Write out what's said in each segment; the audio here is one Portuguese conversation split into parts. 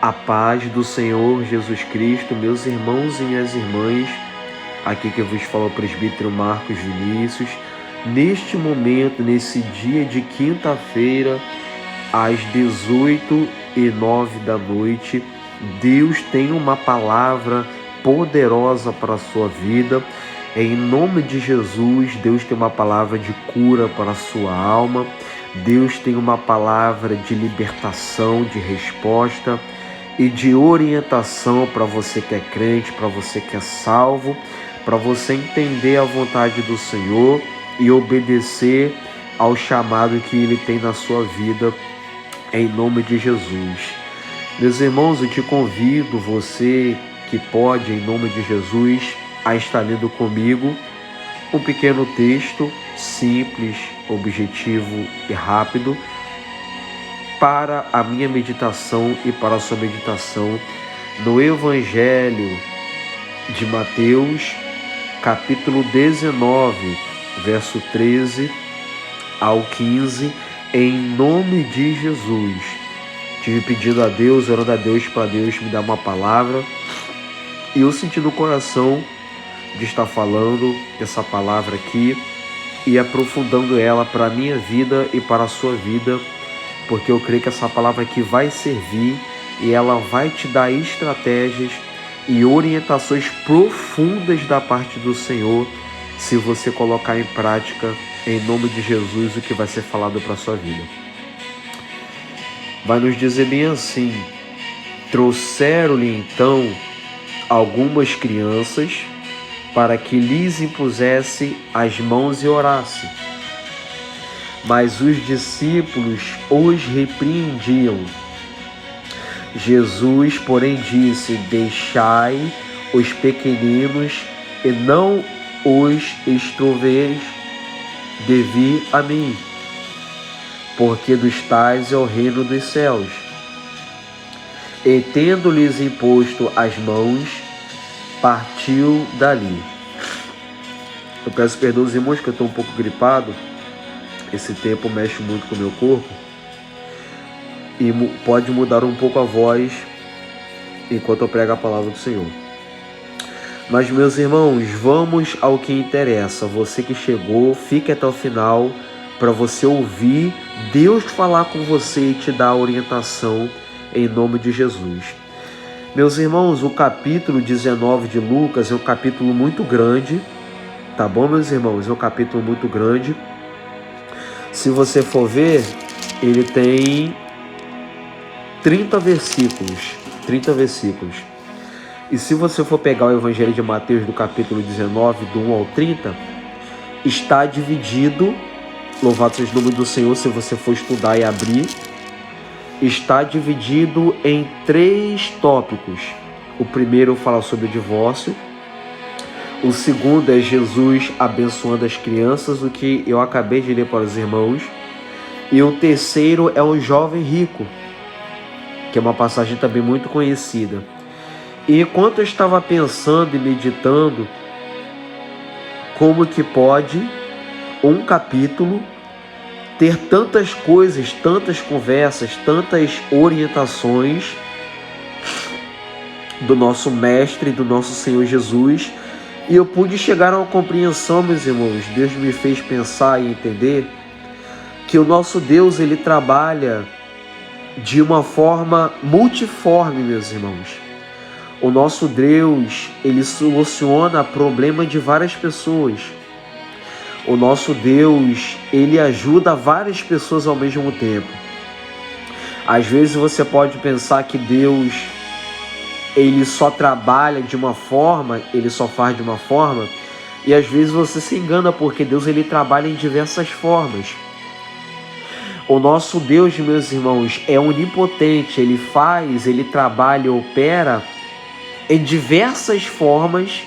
A paz do Senhor Jesus Cristo, meus irmãos e minhas irmãs, aqui que vos fala o presbítero Marcos Vinícius. Neste momento, nesse dia de quinta-feira, às 18h09 da noite, Deus tem uma palavra poderosa para a sua vida. Em nome de Jesus, Deus tem uma palavra de cura para a sua alma. Deus tem uma palavra de libertação, de resposta e de orientação para você que é crente, para você que é salvo, para você entender a vontade do Senhor e obedecer ao chamado que Ele tem na sua vida, em nome de Jesus. Meus irmãos, eu te convido, você que pode, em nome de Jesus, a estar lendo comigo um pequeno texto simples, objetivo e rápido para a minha meditação e para a sua meditação no Evangelho de Mateus, capítulo 19, verso 13 ao 15, em nome de Jesus. Tive pedido a Deus, orando a Deus para Deus me dar uma palavra, e eu senti no coração de estar falando essa palavra aqui e aprofundando ela para a minha vida e para a sua vida, porque eu creio que essa palavra aqui vai servir e ela vai te dar estratégias e orientações profundas da parte do Senhor, se você colocar em prática, em nome de Jesus, o que vai ser falado para a sua vida. Vai nos dizer bem assim: trouxeram-lhe então algumas crianças para que lhes impusesse as mãos e orasse. Mas os discípulos os repreendiam. Jesus, porém, disse: deixai os pequeninos e não os extroveis de vir a mim, porque dos tais é o reino dos céus. E tendo-lhes imposto as mãos, partiu dali. Eu peço perdão aos irmãos que eu estou um pouco gripado. Esse tempo mexe muito com o meu corpo e pode mudar um pouco a voz enquanto eu prego a palavra do Senhor. Mas, meus irmãos, vamos ao que interessa. Você que chegou, fique até o final para você ouvir Deus falar com você e te dar a orientação em nome de Jesus. Meus irmãos, o capítulo 19 de Lucas é um capítulo muito grande, tá bom, meus irmãos? É um capítulo muito grande. Se você for ver, ele tem 30 versículos. E se você for pegar o Evangelho de Mateus do capítulo 19, do 1 ao 30, está dividido, louvado seja o nome do Senhor, se você for estudar e abrir, está dividido em 3 tópicos. O primeiro fala sobre o divórcio. O segundo é Jesus abençoando as crianças, o que eu acabei de ler para os irmãos. E o terceiro é o jovem rico, que é uma passagem também muito conhecida. E enquanto eu estava pensando e meditando, como que pode um capítulo ter tantas coisas, tantas conversas, tantas orientações do nosso Mestre, do nosso Senhor Jesus. E eu pude chegar a uma compreensão, meus irmãos. Deus me fez pensar e entender que o nosso Deus, ele trabalha de uma forma multiforme, meus irmãos. O nosso Deus, ele soluciona problema de várias pessoas. O nosso Deus, ele ajuda várias pessoas ao mesmo tempo. Às vezes você pode pensar que Deus, ele só trabalha de uma forma, ele só faz de uma forma, e às vezes você se engana, porque Deus, ele trabalha em diversas formas. O nosso Deus, meus irmãos, é onipotente, ele faz, ele trabalha, opera em diversas formas,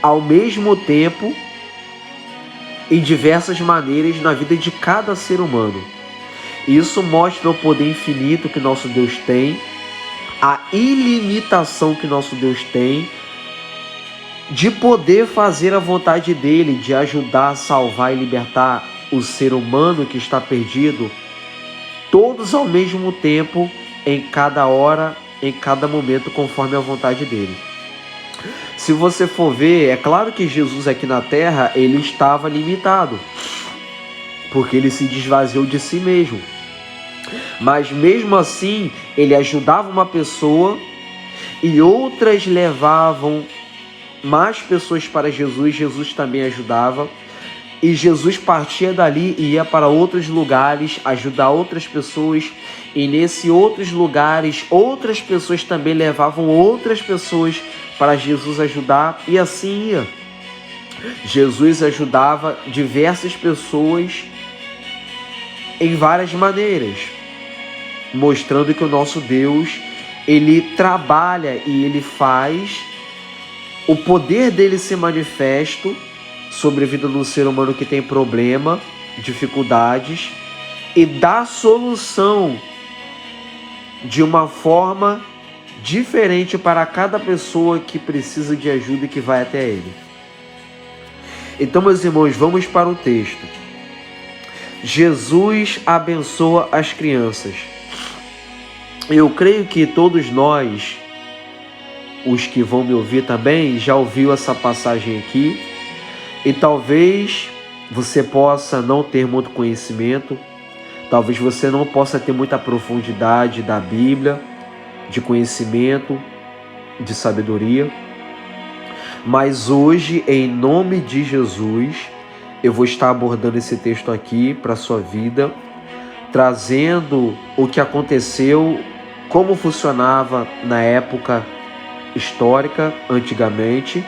ao mesmo tempo, em diversas maneiras na vida de cada ser humano. Isso mostra o poder infinito que nosso Deus tem, a ilimitação que nosso Deus tem de poder fazer a vontade dele, de ajudar, salvar e libertar o ser humano que está perdido, todos ao mesmo tempo, em cada hora, em cada momento, conforme a vontade dele. Se você for ver, é claro que Jesus aqui na terra, ele estava limitado, porque ele se desvaziou de si mesmo. Mas mesmo assim, ele ajudava uma pessoa e outras levavam mais pessoas para Jesus, Jesus também ajudava. E Jesus partia dali e ia para outros lugares, ajudar outras pessoas. E nesses outros lugares, outras pessoas também levavam outras pessoas para Jesus ajudar. E assim ia. Jesus ajudava diversas pessoas em várias maneiras, mostrando que o nosso Deus, ele trabalha e ele faz o poder dele ser manifesto sobre a vida do ser humano que tem problema, dificuldades, e dá solução de uma forma diferente para cada pessoa que precisa de ajuda e que vai até ele. Então, meus irmãos, vamos para o texto. Jesus abençoa as crianças. Eu creio que todos nós, os que vão me ouvir também, já ouviu essa passagem aqui. E talvez você possa não ter muito conhecimento, talvez você não possa ter muita profundidade da Bíblia, de conhecimento, de sabedoria. Mas hoje, em nome de Jesus, eu vou estar abordando esse texto aqui para a sua vida, trazendo o que aconteceu, como funcionava na época histórica, antigamente.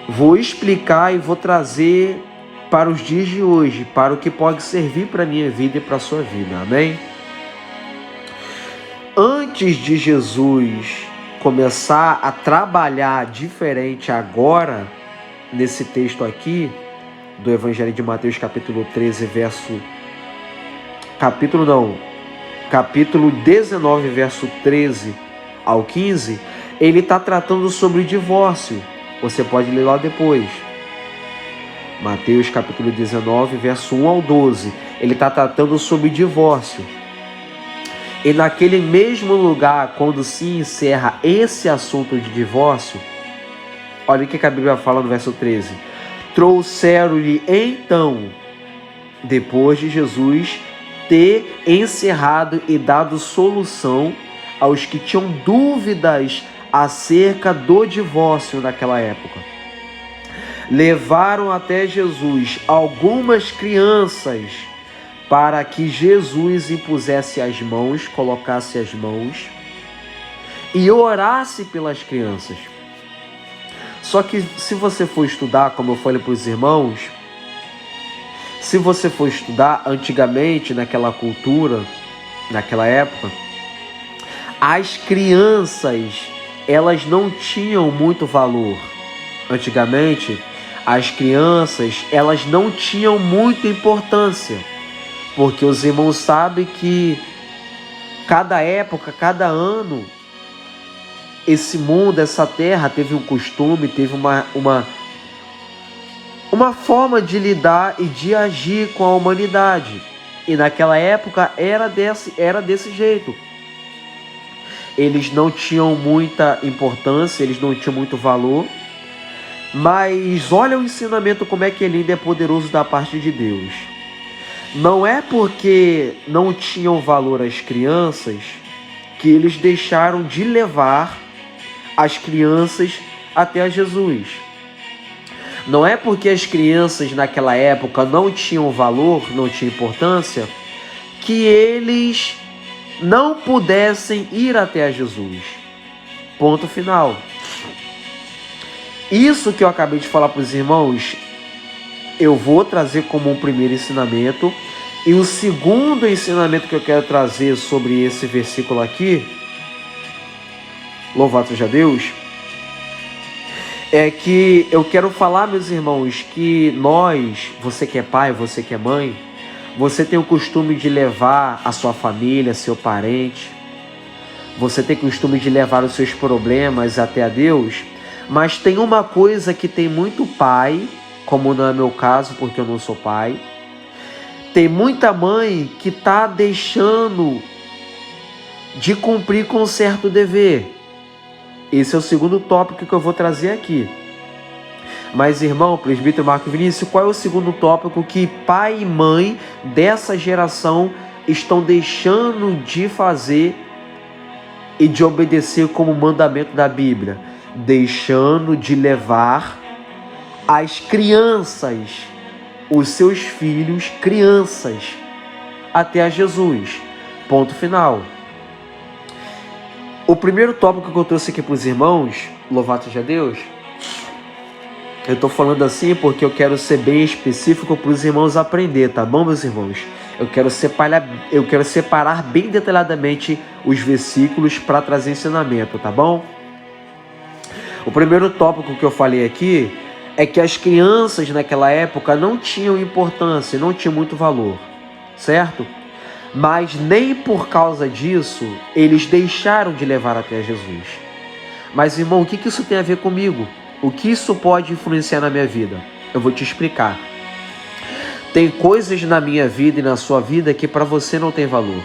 Vou explicar e vou trazer para os dias de hoje, para o que pode servir para a minha vida e para a sua vida, amém? Antes de Jesus começar a trabalhar diferente agora, nesse texto aqui, do Evangelho de Mateus, capítulo 19, verso 13 ao 15, ele está tratando sobre o divórcio. Você pode ler lá depois. Mateus capítulo 19, verso 1 ao 12. Ele está tratando sobre divórcio. E naquele mesmo lugar, quando se encerra esse assunto de divórcio, olha o que a Bíblia fala no verso 13. Trouxeram-lhe então, depois de Jesus ter encerrado e dado solução aos que tinham dúvidas acerca do divórcio naquela época, levaram até Jesus algumas crianças para que Jesus impusesse as mãos, colocasse as mãos e orasse pelas crianças. Só que se você for estudar, como eu falei para os irmãos, se você for estudar antigamente naquela cultura, naquela época, as crianças, elas não tinham muito valor. Antigamente, as crianças, elas não tinham muita importância, porque os irmãos sabem que cada época, cada ano, esse mundo, essa terra teve um costume, teve uma forma de lidar e de agir com a humanidade. E naquela época era desse jeito. Eles não tinham muita importância, eles não tinham muito valor. Mas olha o ensinamento, como é que é lindo e é poderoso da parte de Deus. Não é porque não tinham valor as crianças que eles deixaram de levar as crianças até a Jesus. Não é porque as crianças naquela época não tinham valor, não tinham importância, que eles não pudessem ir até a Jesus. Ponto final. Isso que eu acabei de falar para os irmãos, eu vou trazer como um primeiro ensinamento. E o segundo ensinamento que eu quero trazer sobre esse versículo aqui, louvado seja Deus, é que eu quero falar, meus irmãos, que nós, você que é pai, você que é mãe, você tem o costume de levar a sua família, seu parente, você tem o costume de levar os seus problemas até a Deus, mas tem uma coisa que tem muito pai, como não é meu caso, porque eu não sou pai, tem muita mãe que está deixando de cumprir com um certo dever. Esse é o segundo tópico que eu vou trazer aqui. Mas, irmão, presbítero Marco Vinícius, qual é o segundo tópico que pai e mãe dessa geração estão deixando de fazer e de obedecer como mandamento da Bíblia? Deixando de levar as crianças, os seus filhos, crianças, até a Jesus. Ponto final. O primeiro tópico que eu trouxe aqui para os irmãos, louvado seja Deus, eu estou falando assim porque eu quero ser bem específico para os irmãos aprender, tá bom, meus irmãos? Eu quero separar bem detalhadamente os versículos para trazer ensinamento, tá bom? O primeiro tópico que eu falei aqui é que as crianças naquela época não tinham importância, não tinham muito valor, certo? Mas nem por causa disso eles deixaram de levar até Jesus. Mas, irmão, o que isso tem a ver comigo? O que isso pode influenciar na minha vida? Eu vou te explicar. Tem coisas na minha vida e na sua vida que para você não tem valor.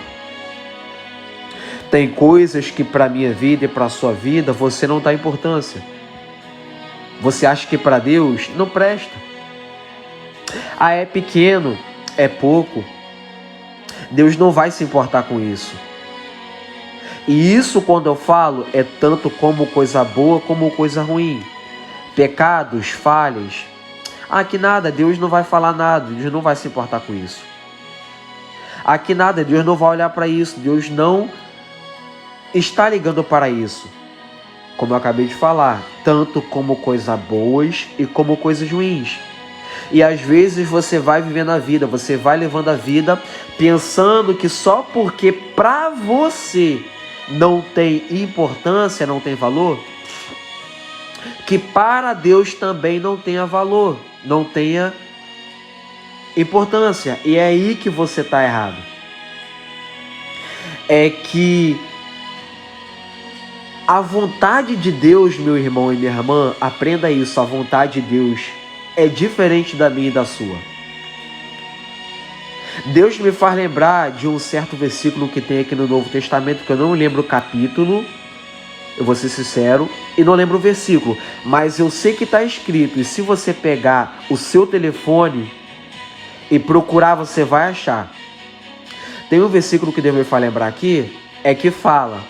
Tem coisas que para a minha vida e para a sua vida você não dá importância. Você acha que para Deus não presta. Ah, é pequeno, é pouco. Deus não vai se importar com isso. E isso, quando eu falo, é tanto como coisa boa como coisa ruim. Pecados, falhas. Ah, que nada, Deus não vai falar nada, Deus não vai se importar com isso. Ah, que nada, Deus não vai olhar para isso, Deus não está ligando para isso. Como eu acabei de falar, tanto como coisas boas e como coisas ruins. E às vezes você vai vivendo a vida, você vai levando a vida pensando que só porque para você não tem importância, não tem valor, que para Deus também não tenha valor, não tenha importância. E é aí que você está errado. É que a vontade de Deus, meu irmão e minha irmã, aprenda isso, a vontade de Deus é diferente da minha e da sua. Deus me faz lembrar de um certo versículo que tem aqui no Novo Testamento, que eu não lembro o capítulo, eu vou ser sincero, e não lembro o versículo, mas eu sei que está escrito, e se você pegar o seu telefone e procurar, você vai achar. Tem um versículo que Deus me faz lembrar aqui, é que fala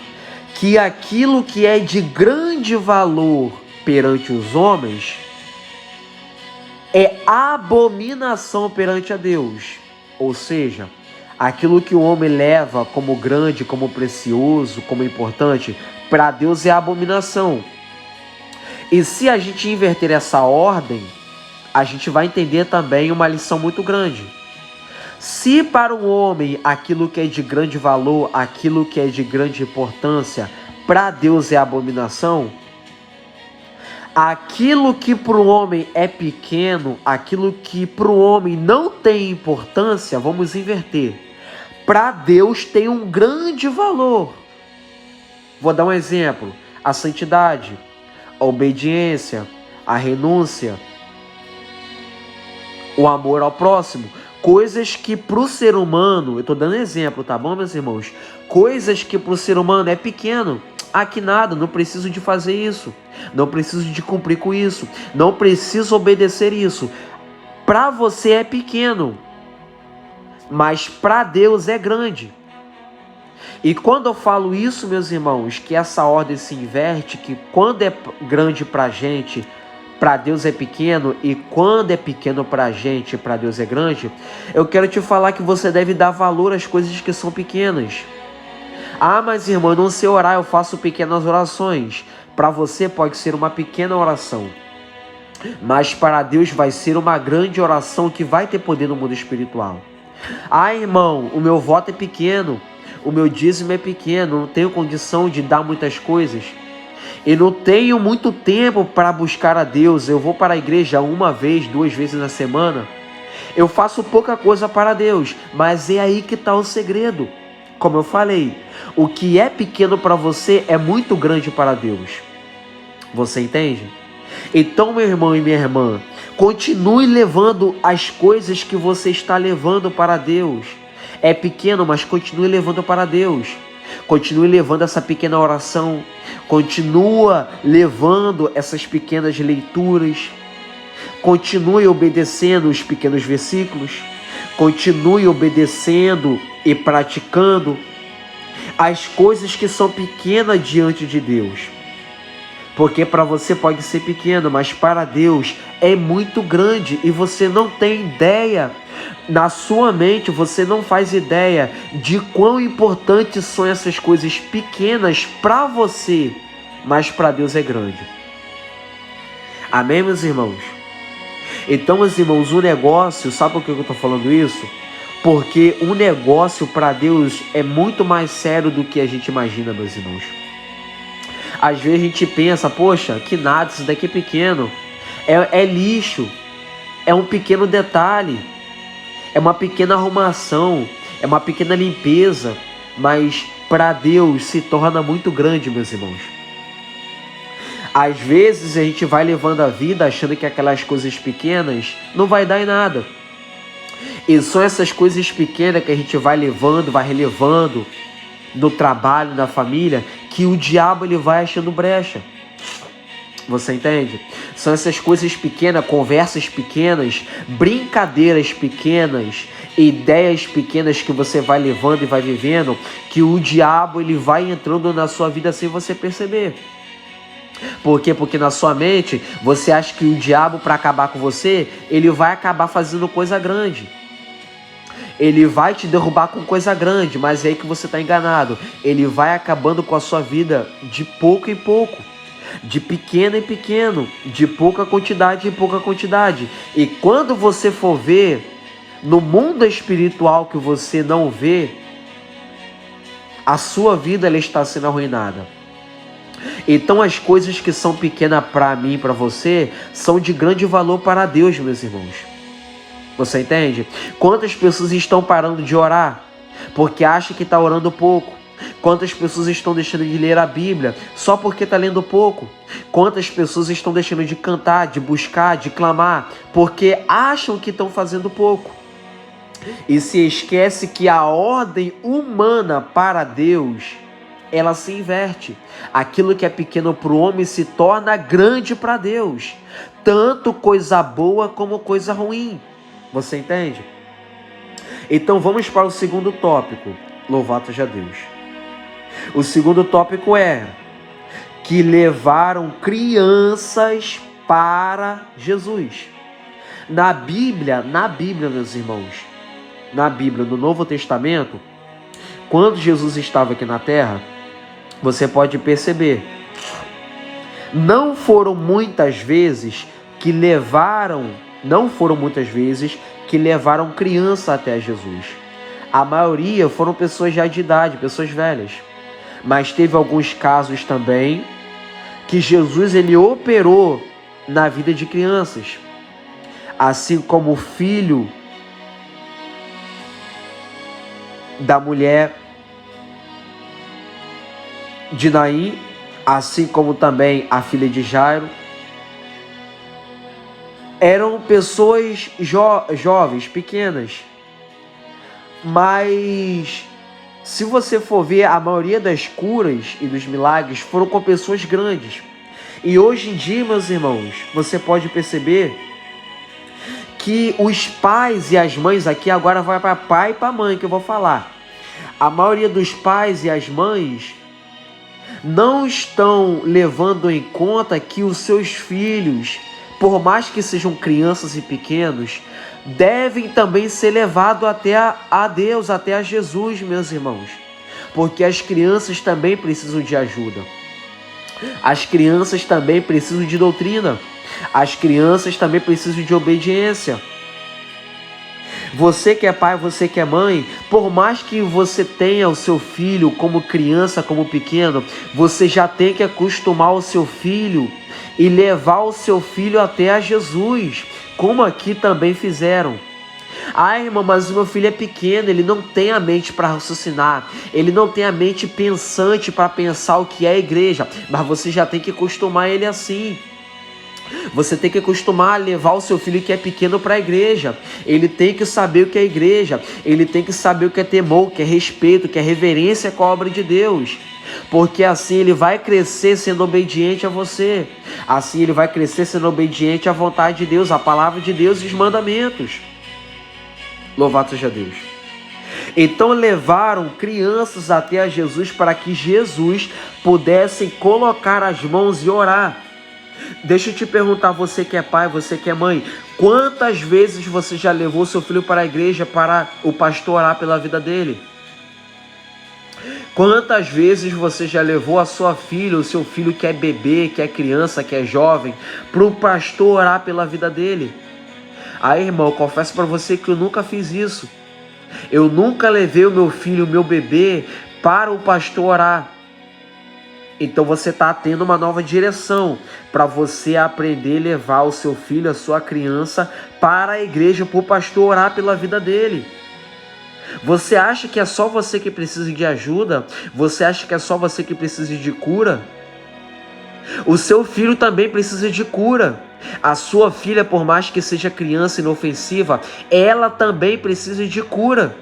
que aquilo que é de grande valor perante os homens é abominação perante a Deus. Ou seja, aquilo que o homem leva como grande, como precioso, como importante, para Deus é abominação. E se a gente inverter essa ordem, a gente vai entender também uma lição muito grande. Se para o homem aquilo que é de grande valor, aquilo que é de grande importância, para Deus é abominação, aquilo que para o homem é pequeno, aquilo que para o homem não tem importância, vamos inverter. Para Deus tem um grande valor. Vou dar um exemplo. A santidade, a obediência, a renúncia, o amor ao próximo. Coisas que para o ser humano, eu estou dando exemplo, tá bom, meus irmãos? Coisas que para o ser humano é pequeno. Ah, que nada, não preciso de fazer isso. Não preciso de cumprir com isso. Não preciso obedecer isso. Para você é pequeno, mas para Deus é grande. E quando eu falo isso, meus irmãos, que essa ordem se inverte, que quando é grande para a gente, para Deus é pequeno, e quando é pequeno para a gente, para Deus é grande, eu quero te falar que você deve dar valor às coisas que são pequenas. Ah, mas irmão, eu não sei orar, eu faço pequenas orações. Para você pode ser uma pequena oração, mas para Deus vai ser uma grande oração que vai ter poder no mundo espiritual. Ah, irmão, o meu voto é pequeno, o meu dízimo é pequeno, não tenho condição de dar muitas coisas. Eu não tenho muito tempo para buscar a Deus, eu vou para a igreja uma vez, 2 vezes na semana. Eu faço pouca coisa para Deus, mas é aí que está o segredo. Como eu falei, o que é pequeno para você é muito grande para Deus. Você entende? Então, meu irmão e minha irmã, continue levando as coisas que você está levando para Deus. É pequeno, mas continue levando para Deus. Continue levando essa pequena oração. Continua levando essas pequenas leituras. Continue obedecendo os pequenos versículos. Continue obedecendo e praticando as coisas que são pequenas diante de Deus. Porque para você pode ser pequeno, mas para Deus é muito grande e você não tem ideia. Na sua mente você não faz ideia de quão importantes são essas coisas pequenas para você, mas para Deus é grande. Amém, meus irmãos? Então, meus irmãos, o negócio, sabe por que eu estou falando isso? Porque um negócio para Deus é muito mais sério do que a gente imagina, meus irmãos. Às vezes a gente pensa, poxa, que nada, isso daqui é pequeno. É lixo, é um pequeno detalhe, é uma pequena arrumação, é uma pequena limpeza. Mas para Deus se torna muito grande, meus irmãos. Às vezes a gente vai levando a vida achando que aquelas coisas pequenas não vai dar em nada. E são essas coisas pequenas que a gente vai levando, vai relevando no trabalho, na família, que o diabo ele vai achando brecha. Você entende? São essas coisas pequenas, conversas pequenas, brincadeiras pequenas, ideias pequenas que você vai levando e vai vivendo, que o diabo ele vai entrando na sua vida sem você perceber. Por quê? Porque na sua mente você acha que o diabo, para acabar com você, ele vai acabar fazendo coisa grande. Ele vai te derrubar com coisa grande, mas é aí que você está enganado. Ele vai acabando com a sua vida de pouco em pouco, de pequeno em pequeno, de pouca quantidade em pouca quantidade. E quando você for ver, no mundo espiritual que você não vê, a sua vida ela está sendo arruinada. Então as coisas que são pequenas para mim e para você, são de grande valor para Deus, meus irmãos. Você entende? Quantas pessoas estão parando de orar porque acham que está orando pouco? Quantas pessoas estão deixando de ler a Bíblia só porque está lendo pouco? Quantas pessoas estão deixando de cantar, de buscar, de clamar porque acham que estão fazendo pouco? E se esquece que a ordem humana para Deus, ela se inverte. Aquilo que é pequeno para o homem se torna grande para Deus. Tanto coisa boa como coisa ruim. Você entende? Então vamos para o segundo tópico. Louvado seja Deus. O segundo tópico é que levaram crianças para Jesus. Na Bíblia, meus irmãos, na Bíblia, no Novo Testamento, quando Jesus estava aqui na Terra, você pode perceber, não foram muitas vezes que levaram criança até Jesus. A maioria foram pessoas já de idade, pessoas velhas. Mas teve alguns casos também que Jesus ele operou na vida de crianças. Assim como o filho da mulher de Naim, assim como também a filha de Jairo. Eram pessoas jovens, pequenas. Mas se você for ver, a maioria das curas e dos milagres foram com pessoas grandes. E hoje em dia, meus irmãos, você pode perceber que os pais e as mães, aqui agora vai para pai e para mãe que eu vou falar. A maioria dos pais e as mães não estão levando em conta que os seus filhos, por mais que sejam crianças e pequenos, devem também ser levados até a Deus, até a Jesus, meus irmãos. Porque as crianças também precisam de ajuda. As crianças também precisam de doutrina. As crianças também precisam de obediência. Você que é pai, você que é mãe, por mais que você tenha o seu filho como criança, como pequeno, você já tem que acostumar o seu filho e levar o seu filho até a Jesus, como aqui também fizeram. Ah, irmão, mas o meu filho é pequeno, ele não tem a mente para raciocinar, ele não tem a mente pensante para pensar o que é a igreja, mas você já tem que acostumar ele assim. Você tem que acostumar a levar o seu filho que é pequeno para a igreja. Ele tem que saber o que é igreja. Ele tem que saber o que é temor, o que é respeito, o que é reverência com a obra de Deus. Porque assim ele vai crescer sendo obediente a você. Assim ele vai crescer sendo obediente à vontade de Deus, à palavra de Deus e os mandamentos. Louvado seja Deus. Então levaram crianças até a Jesus para que Jesus pudesse colocar as mãos e orar. Deixa eu te perguntar, você que é pai, você que é mãe, quantas vezes você já levou seu filho para a igreja para o pastor orar pela vida dele? Quantas vezes você já levou a sua filha, o seu filho que é bebê, que é criança, que é jovem, para o pastor orar pela vida dele? Aí, irmão, eu confesso para você que eu nunca fiz isso. Eu nunca levei o meu filho, o meu bebê, para o pastor orar. Então você está tendo uma nova direção para você aprender a levar o seu filho, a sua criança, para a igreja, para o pastor orar pela vida dele. Você acha que é só você que precisa de ajuda? Você acha que é só você que precisa de cura? O seu filho também precisa de cura. A sua filha, por mais que seja criança inofensiva, ela também precisa de cura.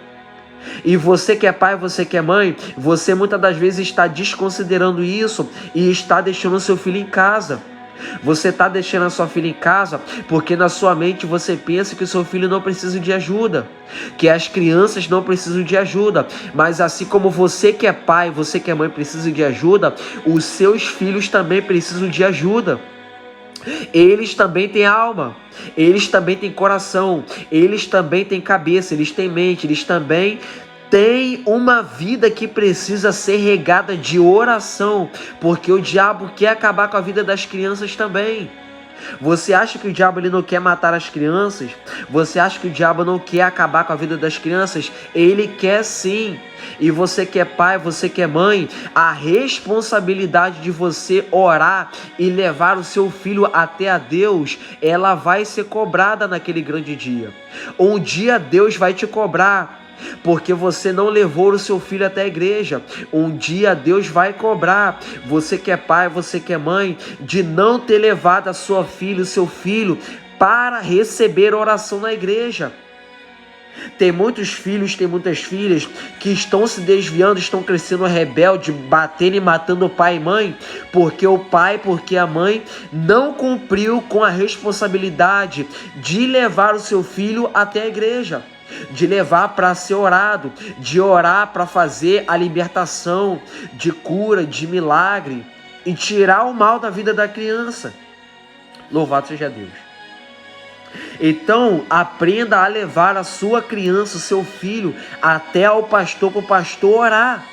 E você que é pai, você que é mãe, você muitas das vezes está desconsiderando isso e está deixando o seu filho em casa. Você está deixando a sua filha em casa porque na sua mente você pensa que o seu filho não precisa de ajuda, que as crianças não precisam de ajuda. Mas assim como você que é pai, você que é mãe precisa de ajuda, os seus filhos também precisam de ajuda. Eles também têm alma, eles também têm coração, eles também têm cabeça, eles têm mente, eles também têm uma vida que precisa ser regada de oração, porque o diabo quer acabar com a vida das crianças também. Você acha que o diabo ele não quer matar as crianças? Você acha que o diabo não quer acabar com a vida das crianças? Ele quer sim. E você que é pai, você que é mãe, a responsabilidade de você orar e levar o seu filho até a Deus, ela vai ser cobrada naquele grande dia. Um dia Deus vai te cobrar, porque você não levou o seu filho até a igreja. Um dia Deus vai cobrar você que é pai, você que é mãe, de não ter levado a sua filha, o seu filho, para receber oração na igreja. Tem muitos filhos, tem muitas filhas que estão se desviando, estão crescendo rebelde, batendo e matando o pai e mãe, porque o pai, porque a mãe não cumpriu com a responsabilidade de levar o seu filho até a igreja, de levar para ser orado, de orar para fazer a libertação, de cura, de milagre e tirar o mal da vida da criança. Louvado seja Deus. Então, aprenda a levar a sua criança, o seu filho, até ao pastor, para o pastor orar.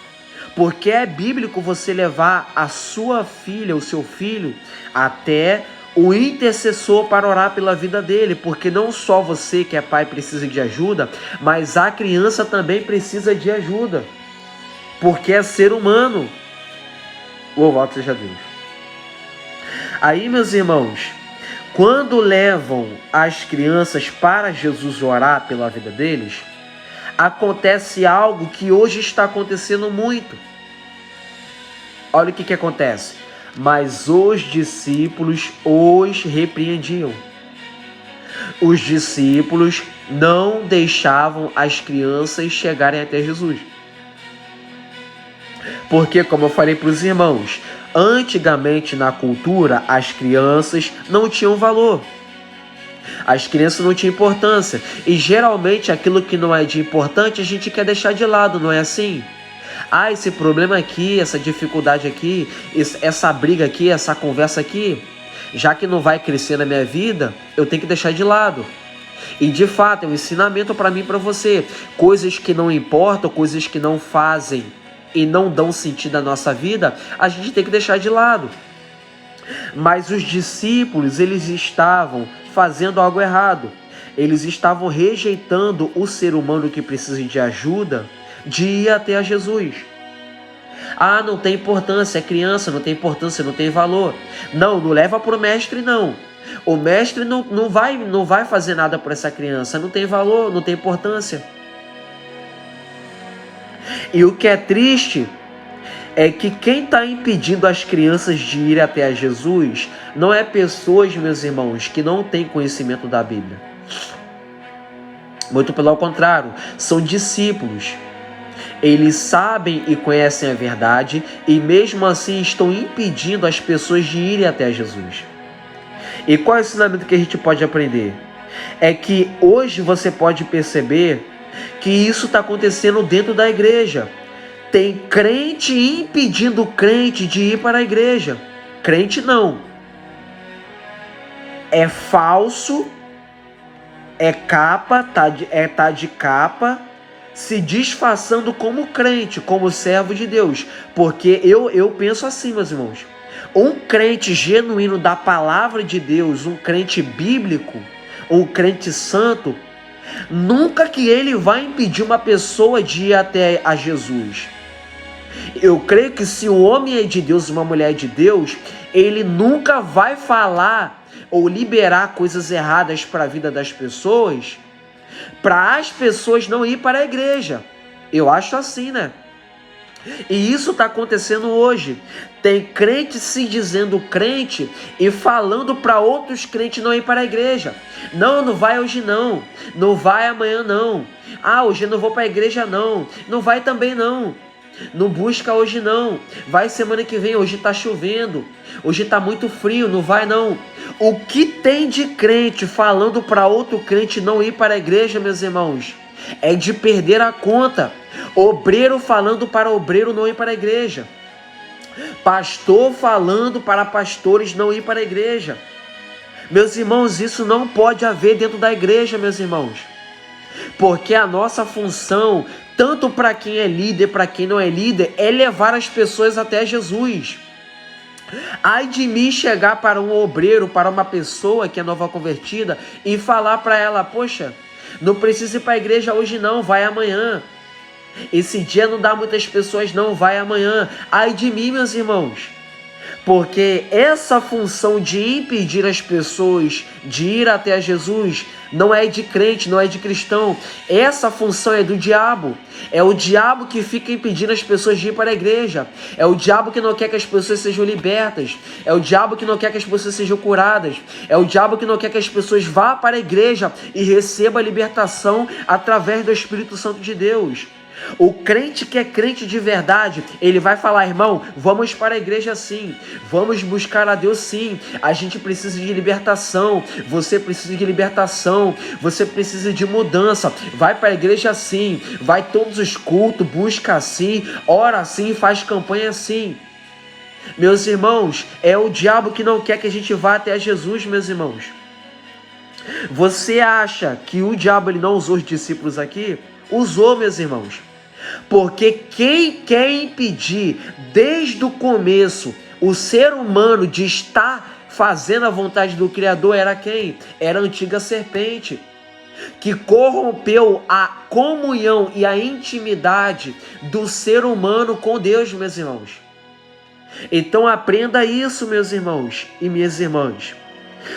Porque é bíblico você levar a sua filha, o seu filho, até o intercessor para orar pela vida dele. Porque não só você que é pai precisa de ajuda, mas a criança também precisa de ajuda. Porque é ser humano. Louvado seja Deus. Aí, meus irmãos, quando levam as crianças para Jesus orar pela vida deles, acontece algo que hoje está acontecendo muito. Olha o que acontece. Mas os discípulos os repreendiam. Os discípulos não deixavam as crianças chegarem até Jesus. Porque, como eu falei para os irmãos, antigamente na cultura, as crianças não tinham valor. As crianças não tinham importância. E geralmente aquilo que não é de importante a gente quer deixar de lado, não é assim? Ah, esse problema aqui, essa dificuldade aqui, essa briga aqui, essa conversa aqui, já que não vai crescer na minha vida, eu tenho que deixar de lado. E de fato é um ensinamento para mim e para você. Coisas que não importam, coisas que não fazem e não dão sentido à nossa vida, a gente tem que deixar de lado. Mas os discípulos, eles estavam fazendo algo errado. Eles estavam rejeitando o ser humano que precisa de ajuda de ir até a Jesus. Ah, não tem importância, é criança, não tem importância, não tem valor. Não leva para o mestre, não. O mestre não vai fazer nada por essa criança, não tem valor, não tem importância. E o que é triste é que quem está impedindo as crianças de ir até a Jesus não é pessoas, meus irmãos, que não têm conhecimento da Bíblia. Muito pelo contrário, são discípulos. Eles sabem e conhecem a verdade e mesmo assim estão impedindo as pessoas de irem até Jesus. E qual é o ensinamento que a gente pode aprender? É que hoje você pode perceber que isso está acontecendo dentro da igreja. Tem crente impedindo o crente de ir para a igreja. Crente não. É falso, é capa, tá de capa, se disfarçando como crente, como servo de Deus. Porque eu penso assim, meus irmãos. Um crente genuíno da palavra de Deus, um crente bíblico, um crente santo, nunca que ele vai impedir uma pessoa de ir até a Jesus. Eu creio que se um homem é de Deus, uma mulher é de Deus, ele nunca vai falar ou liberar coisas erradas para a vida das pessoas, para as pessoas não ir para a igreja. Eu acho assim, né? E isso está acontecendo hoje. Tem crente se dizendo crente e falando para outros crentes não ir para a igreja. Não, não vai hoje não. Não vai amanhã não. Ah, hoje eu não vou para a igreja não. Não vai também não. Não busca hoje não. Vai semana que vem, hoje está chovendo. Hoje está muito frio, não vai não. O que tem de crente falando para outro crente não ir para a igreja, meus irmãos? É de perder a conta. Obreiro falando para obreiro não ir para a igreja. Pastor falando para pastores não ir para a igreja. Meus irmãos, isso não pode haver dentro da igreja, meus irmãos. Porque a nossa função, tanto para quem é líder, para quem não é líder, é levar as pessoas até Jesus. Ai de mim chegar para um obreiro, para uma pessoa que é nova convertida e falar para ela, poxa, não precisa ir para a igreja hoje não, vai amanhã. Esse dia não dá muitas pessoas não, vai amanhã. Ai de mim, meus irmãos. Porque essa função de impedir as pessoas de ir até Jesus não é de crente, não é de cristão. Essa função é do diabo. É o diabo que fica impedindo as pessoas de ir para a igreja. É o diabo que não quer que as pessoas sejam libertas. É o diabo que não quer que as pessoas sejam curadas. É o diabo que não quer que as pessoas vá para a igreja e recebam a libertação através do Espírito Santo de Deus. O crente que é crente de verdade, ele vai falar, irmão, vamos para a igreja sim, vamos buscar a Deus sim, a gente precisa de libertação, você precisa de libertação, você precisa de mudança, vai para a igreja sim, vai todos os cultos, busca assim, ora assim, faz campanha assim. Meus irmãos, é o diabo que não quer que a gente vá até Jesus, meus irmãos. Você acha que o diabo ele não usou os discípulos aqui? Usou, meus irmãos. Porque quem quer impedir desde o começo o ser humano de estar fazendo a vontade do Criador era quem? Era a antiga serpente, que corrompeu a comunhão e a intimidade do ser humano com Deus, meus irmãos. Então aprenda isso, meus irmãos e minhas irmãs.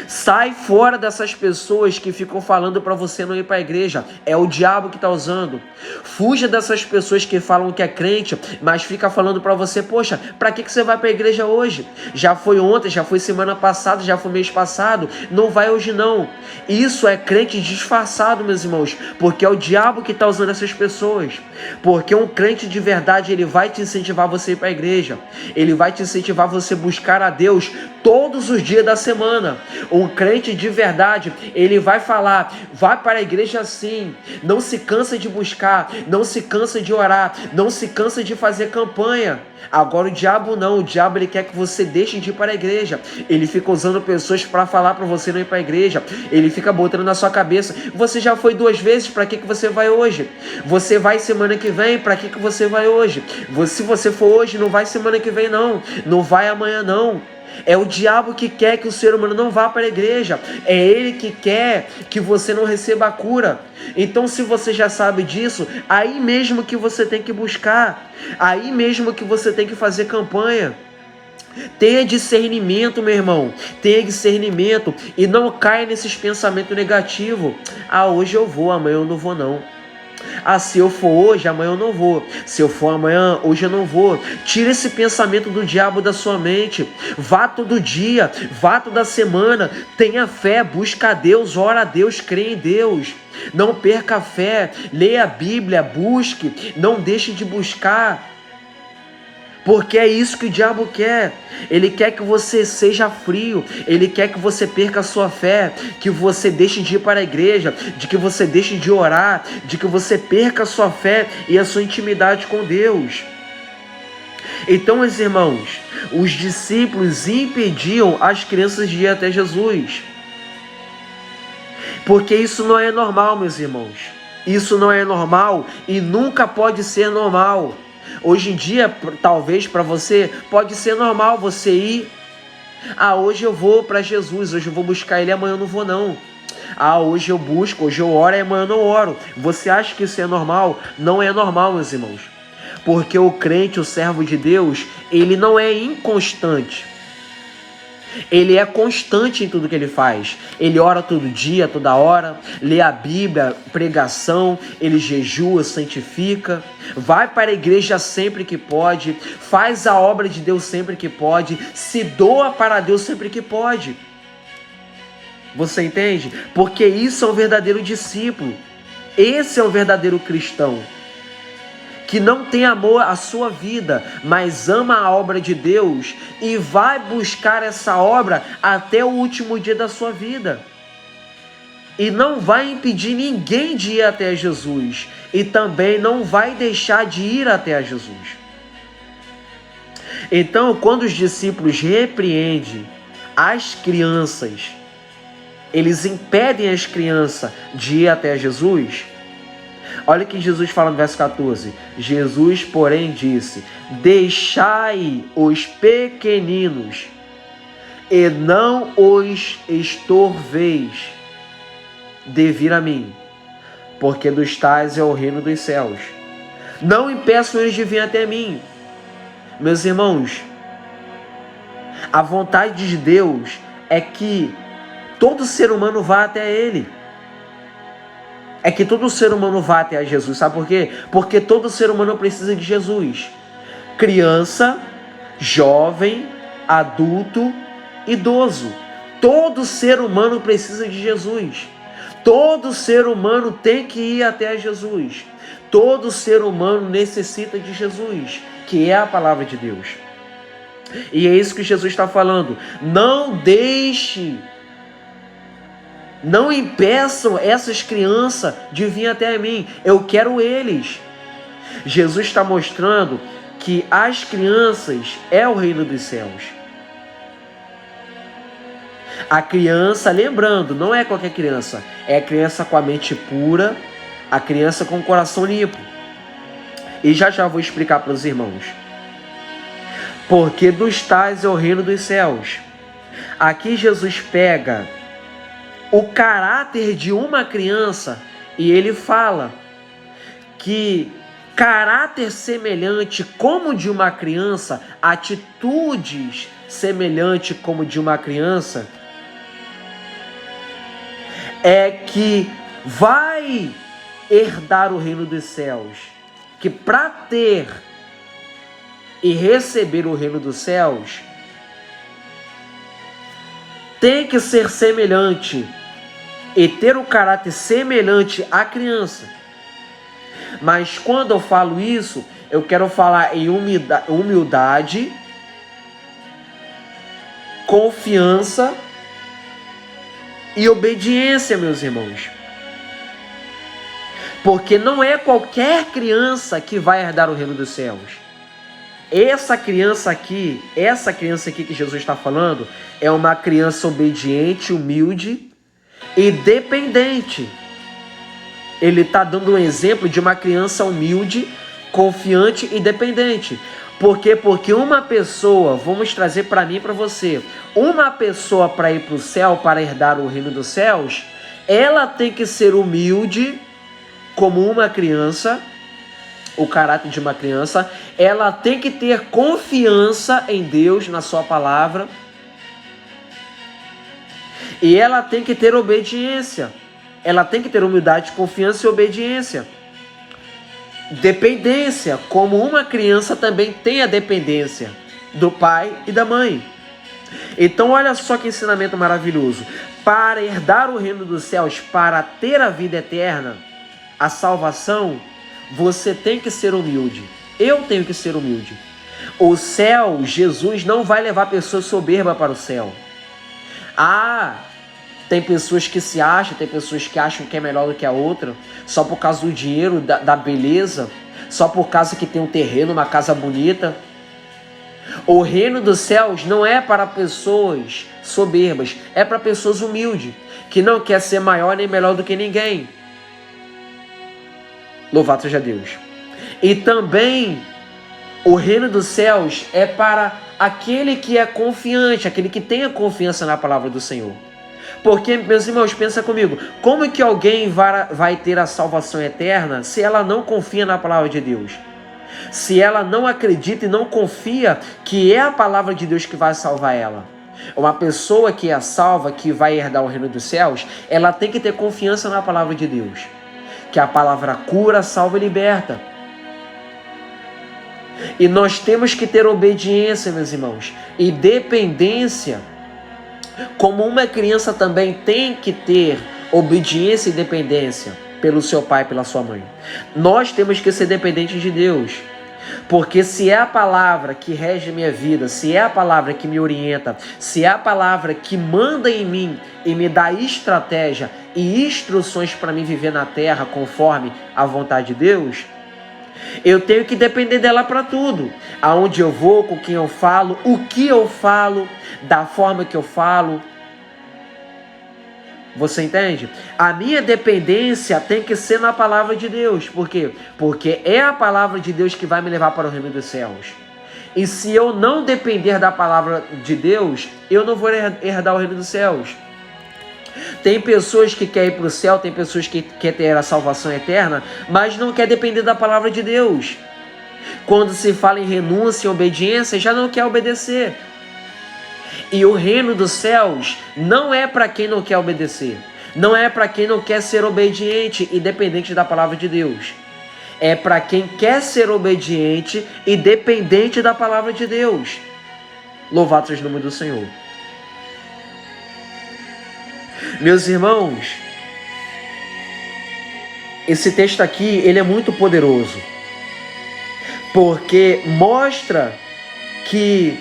Sai fora dessas pessoas que ficam falando para você não ir para a igreja. É o diabo que está usando. Fuja dessas pessoas que falam que é crente, mas fica falando para você, poxa, para que você vai para a igreja hoje? Já foi ontem, já foi semana passada, já foi mês passado, não vai hoje não. Isso é crente disfarçado, meus irmãos, porque é o diabo que está usando essas pessoas. Porque um crente de verdade, ele vai te incentivar você a ir para a igreja. Ele vai te incentivar você a buscar a Deus todos os dias da semana. Um crente de verdade, ele vai falar, vai para a igreja sim, não se cansa de buscar, não se cansa de orar, não se cansa de fazer campanha. Agora o diabo não, o diabo ele quer que você deixe de ir para a igreja. Ele fica usando pessoas para falar para você não ir para a igreja. Ele fica botando na sua cabeça, você já foi 2 vezes, para que você vai hoje? Você vai semana que vem, para que você vai hoje? Se você for hoje, não vai semana que vem não, não vai amanhã não. É o diabo que quer que o ser humano não vá para a igreja. É ele que quer que você não receba a cura. Então, se você já sabe disso, aí mesmo que você tem que buscar. Aí mesmo que você tem que fazer campanha. Tenha discernimento, meu irmão. Tenha discernimento. E não caia nesses pensamentos negativos. Ah, hoje eu vou, amanhã eu não vou não. Ah, se eu for hoje, amanhã eu não vou. Se eu for amanhã, hoje eu não vou. Tira esse pensamento do diabo da sua mente. Vá todo dia, vá toda semana. Tenha fé, busca a Deus, ora a Deus, crê em Deus. Não perca a fé, leia a Bíblia, busque, não deixe de buscar. Porque é isso que o diabo quer. Ele quer que você seja frio. Ele quer que você perca a sua fé. Que você deixe de ir para a igreja. De que você deixe de orar. De que você perca a sua fé e a sua intimidade com Deus. Então, meus irmãos, os discípulos impediam as crianças de ir até Jesus. Porque isso não é normal, meus irmãos. Isso não é normal e nunca pode ser normal. Hoje em dia, talvez para você, pode ser normal você ir. Ah, hoje eu vou para Jesus, hoje eu vou buscar Ele, amanhã eu não vou não. Ah, hoje eu busco, hoje eu oro e amanhã eu não oro. Você acha que isso é normal? Não é normal, meus irmãos. Porque o crente, o servo de Deus, ele não é inconstante. Ele é constante em tudo que ele faz. Ele ora todo dia, toda hora, lê a Bíblia, pregação, ele jejua, santifica, vai para a igreja sempre que pode, faz a obra de Deus sempre que pode, se doa para Deus sempre que pode. Você entende? Porque isso é um verdadeiro discípulo. Esse é um verdadeiro cristão. Que não tem amor à sua vida, mas ama a obra de Deus e vai buscar essa obra até o último dia da sua vida. E não vai impedir ninguém de ir até Jesus. E também não vai deixar de ir até Jesus. Então, quando os discípulos repreendem as crianças, eles impedem as crianças de ir até Jesus. Olha o que Jesus fala no verso 14. Jesus, porém, disse: deixai os pequeninos e não os estorveis de vir a mim, porque dos tais é o reino dos céus. Não impeçam eles de vir até mim. Meus irmãos, a vontade de Deus é que todo ser humano vá até Ele. É que todo ser humano vá até Jesus. Sabe por quê? Porque todo ser humano precisa de Jesus. Criança, jovem, adulto, idoso. Todo ser humano precisa de Jesus. Todo ser humano tem que ir até Jesus. Todo ser humano necessita de Jesus, que é a palavra de Deus. E é isso que Jesus está falando. Não impeçam essas crianças de vir até mim. Eu quero eles. Jesus está mostrando que as crianças é o reino dos céus. A criança, lembrando, não é qualquer criança. É a criança com a mente pura, a criança com o coração limpo. E já vou explicar para os irmãos. Porque dos tais é o reino dos céus. Aqui Jesus pega o caráter de uma criança e ele fala que caráter semelhante como de uma criança, atitudes semelhantes como de uma criança, é que vai herdar o reino dos céus. Que para ter e receber o reino dos céus, tem que ser semelhante e ter o caráter semelhante à criança. Mas quando eu falo isso, eu quero falar em humildade, confiança e obediência, meus irmãos. Porque não é qualquer criança que vai herdar o reino dos céus. Essa criança aqui que Jesus está falando, é uma criança obediente, humilde e dependente. Ele está dando um exemplo de uma criança humilde, confiante e dependente. Por quê? Porque uma pessoa, vamos trazer para mim e para você, uma pessoa para ir para o céu, para herdar o reino dos céus, ela tem que ser humilde como uma criança, o caráter de uma criança, ela tem que ter confiança em Deus, na sua palavra, e ela tem que ter obediência. Ela tem que ter humildade, confiança e obediência. Dependência, como uma criança também tem a dependência do pai e da mãe. Então olha só que ensinamento maravilhoso. Para herdar o reino dos céus, para ter a vida eterna, a salvação, você tem que ser humilde. Eu tenho que ser humilde. O céu, Jesus não vai levar pessoas soberbas para o céu. Tem pessoas que se acham, tem pessoas que acham que é melhor do que a outra, só por causa do dinheiro, da beleza, só por causa que tem um terreno, uma casa bonita. O reino dos céus não é para pessoas soberbas, é para pessoas humildes, que não quer ser maior nem melhor do que ninguém. Louvado seja Deus. E também o reino dos céus é para aquele que é confiante, aquele que tem a confiança na palavra do Senhor. Porque, meus irmãos, pensa comigo, como é que alguém vai ter a salvação eterna se ela não confia na palavra de Deus? Se ela não acredita e não confia que é a palavra de Deus que vai salvar ela. Uma pessoa que é salva, que vai herdar o reino dos céus, ela tem que ter confiança na palavra de Deus. Que a palavra cura, salva e liberta. E nós temos que ter obediência, meus irmãos, e dependência. Como uma criança também tem que ter obediência e dependência pelo seu pai e pela sua mãe. Nós temos que ser dependentes de Deus. Porque se é a palavra que rege minha vida, se é a palavra que me orienta, se é a palavra que manda em mim e me dá estratégia e instruções para mim viver na terra conforme a vontade de Deus, eu tenho que depender dela para tudo. Aonde eu vou, com quem eu falo, o que eu falo, da forma que eu falo. Você entende? A minha dependência tem que ser na palavra de Deus. Por quê? Porque é a palavra de Deus que vai me levar para o reino dos céus. E se eu não depender da palavra de Deus, eu não vou herdar o reino dos céus. Tem pessoas que querem ir para o céu, tem pessoas que querem ter a salvação eterna, mas não quer depender da palavra de Deus. Quando se fala em renúncia e obediência, já não quer obedecer. E o reino dos céus não é para quem não quer obedecer. Não é para quem não quer ser obediente e dependente da palavra de Deus. É para quem quer ser obediente e dependente da palavra de Deus. Louvado seja o nome do Senhor. Meus irmãos, esse texto aqui, ele é muito poderoso. Porque mostra que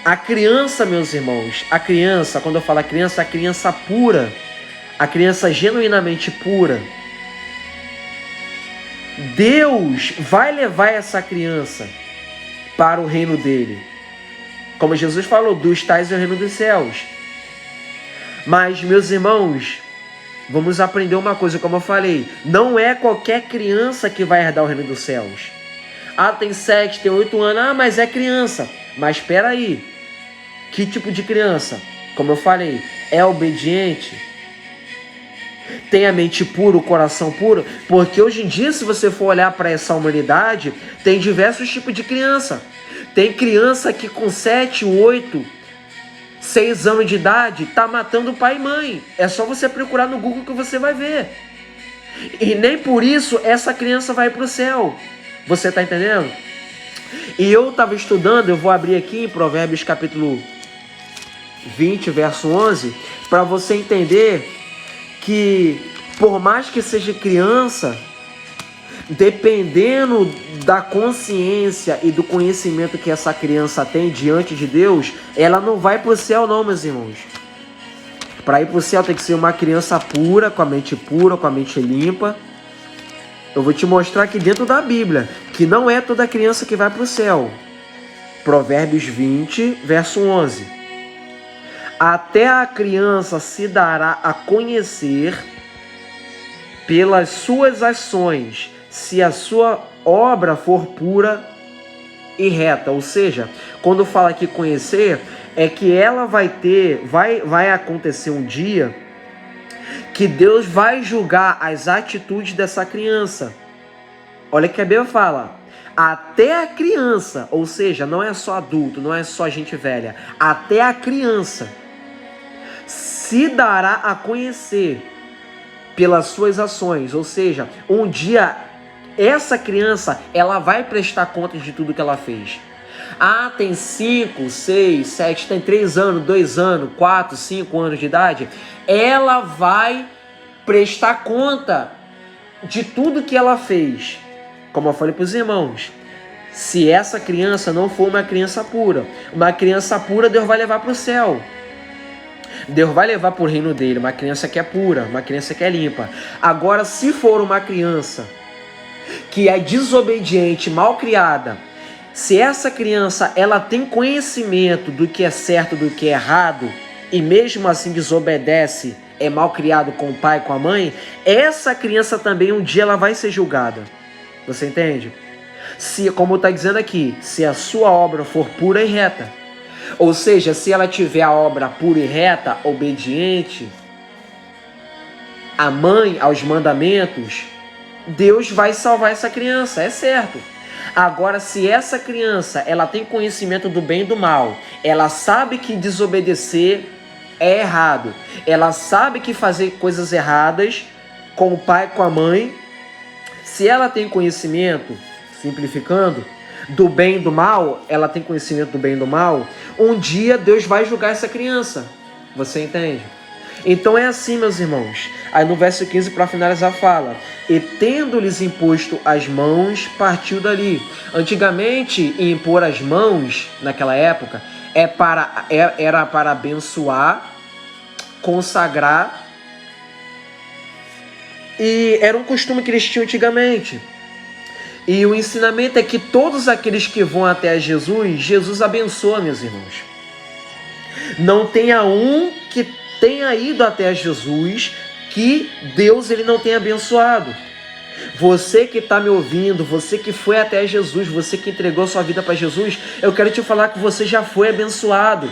a criança, meus irmãos, a criança, quando eu falo a criança pura, a criança genuinamente pura, Deus vai levar essa criança para o reino dele. Como Jesus falou, dos tais é o reino dos céus. Mas, meus irmãos, vamos aprender uma coisa, como eu falei, não é qualquer criança que vai herdar o reino dos céus. Tem 7, tem 8 anos, mas é criança. Mas espera aí, que tipo de criança? Como eu falei, é obediente? Tem a mente pura, o coração puro? Porque hoje em dia, se você for olhar para essa humanidade, tem diversos tipos de criança. Tem criança que com 7, 8, 6 anos de idade está matando pai e mãe. É só você procurar no Google que você vai ver. E nem por isso essa criança vai para o céu. Você está entendendo? E eu estava estudando, eu vou abrir aqui em Provérbios capítulo 20, verso 11, para você entender que por mais que seja criança, dependendo da consciência e do conhecimento que essa criança tem diante de Deus, ela não vai para o céu não, meus irmãos. Para ir para o céu tem que ser uma criança pura, com a mente limpa. Eu vou te mostrar aqui dentro da Bíblia que não é toda criança que vai para o céu. Provérbios 20, verso 11. Até a criança se dará a conhecer pelas suas ações, se a sua obra for pura e reta. Ou seja, quando fala aqui conhecer, é que ela vai acontecer um dia que Deus vai julgar as atitudes dessa criança. Olha que a Bíblia fala, até a criança, ou seja, não é só adulto, não é só gente velha, até a criança se dará a conhecer pelas suas ações. Ou seja, um dia essa criança, ela vai prestar contas de tudo que ela fez. Ah, tem 5, 6, 7, tem 3 anos, 2 anos, 4, 5 anos de idade. Ela vai prestar conta de tudo que ela fez. Como eu falei para os irmãos, se essa criança não for uma criança pura, Deus vai levar para o céu. Deus vai levar para o reino dele, uma criança que é pura, uma criança que é limpa. Agora, se for uma criança que é desobediente, mal criada, se essa criança ela tem conhecimento do que é certo, do que é errado, e mesmo assim desobedece, é mal criado com o pai, com a mãe, essa criança também um dia ela vai ser julgada. Você entende? Se, como está dizendo aqui, se a sua obra for pura e reta, ou seja, se ela tiver a obra pura e reta, obediente, a mãe aos mandamentos, Deus vai salvar essa criança, é certo. Agora, se essa criança ela tem conhecimento do bem e do mal, ela sabe que desobedecer é errado, ela sabe que fazer coisas erradas com o pai, com a mãe, se ela tem conhecimento, simplificando, do bem e do mal, ela tem conhecimento do bem e do mal, um dia Deus vai julgar essa criança. Você entende? Então é assim, meus irmãos. Aí no verso 15, para finalizar, fala: e tendo-lhes imposto as mãos, partiu dali. Antigamente, impor as mãos, naquela época, era para abençoar, consagrar, e era um costume que eles tinham antigamente. E o ensinamento é que todos aqueles que vão até Jesus, Jesus abençoa, meus irmãos. Não tenha um que tenha ido até Jesus que Deus ele não tenha abençoado. Você que está me ouvindo, você que foi até Jesus, você que entregou sua vida para Jesus, eu quero te falar que você já foi abençoado.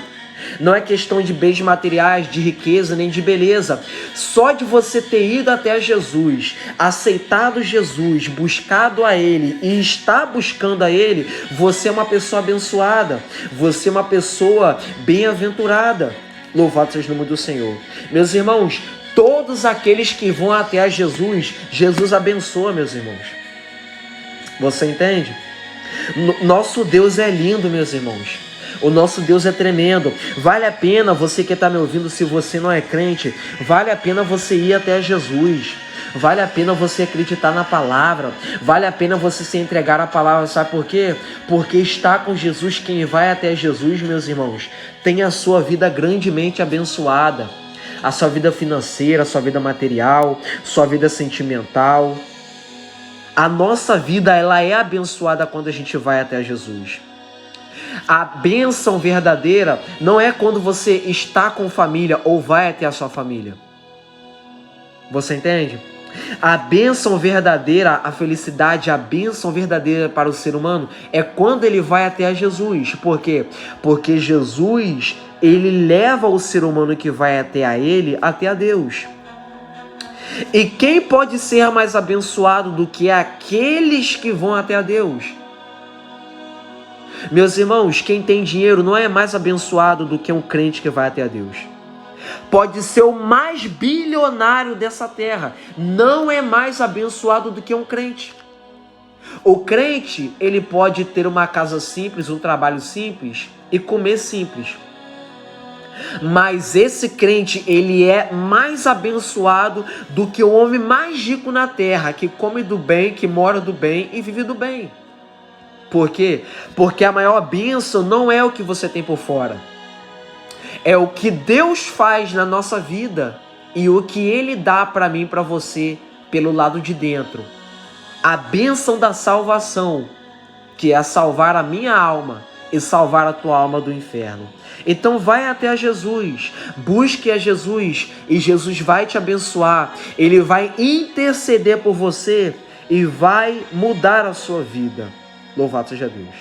Não é questão de bens materiais, de riqueza, nem de beleza. Só de você ter ido até Jesus, aceitado Jesus, buscado a Ele e está buscando a Ele, você é uma pessoa abençoada. Você é uma pessoa bem-aventurada. Louvado seja o nome do Senhor. Meus irmãos, todos aqueles que vão até a Jesus, Jesus abençoa, meus irmãos. Você entende? Nosso Deus é lindo, meus irmãos. O nosso Deus é tremendo. Vale a pena, você que está me ouvindo, se você não é crente, vale a pena você ir até Jesus. Vale a pena você acreditar na palavra. Vale a pena você se entregar à palavra. Sabe por quê? Porque está com Jesus, quem vai até Jesus, meus irmãos, tem a sua vida grandemente abençoada. A sua vida financeira, a sua vida material, sua vida sentimental. A nossa vida, ela é abençoada quando a gente vai até Jesus. A bênção verdadeira não é quando você está com família ou vai até a sua família. Você entende? A bênção verdadeira, a felicidade, a bênção verdadeira para o ser humano é quando ele vai até a Jesus. Por quê? Porque Jesus, ele leva o ser humano que vai até a ele, até a Deus. E quem pode ser mais abençoado do que aqueles que vão até a Deus? Meus irmãos, quem tem dinheiro não é mais abençoado do que um crente que vai até a Deus. Pode ser o mais bilionário dessa terra, não é mais abençoado do que um crente. O crente, ele pode ter uma casa simples, um trabalho simples e comer simples. Mas esse crente, ele é mais abençoado do que o homem mais rico na terra, que come do bem, que mora do bem e vive do bem. Por quê? Porque a maior bênção não é o que você tem por fora. É o que Deus faz na nossa vida e o que Ele dá para mim e para você pelo lado de dentro. A bênção da salvação, que é salvar a minha alma e salvar a tua alma do inferno. Então vai até a Jesus, busque a Jesus e Jesus vai te abençoar. Ele vai interceder por você e vai mudar a sua vida. Louvado seja Deus.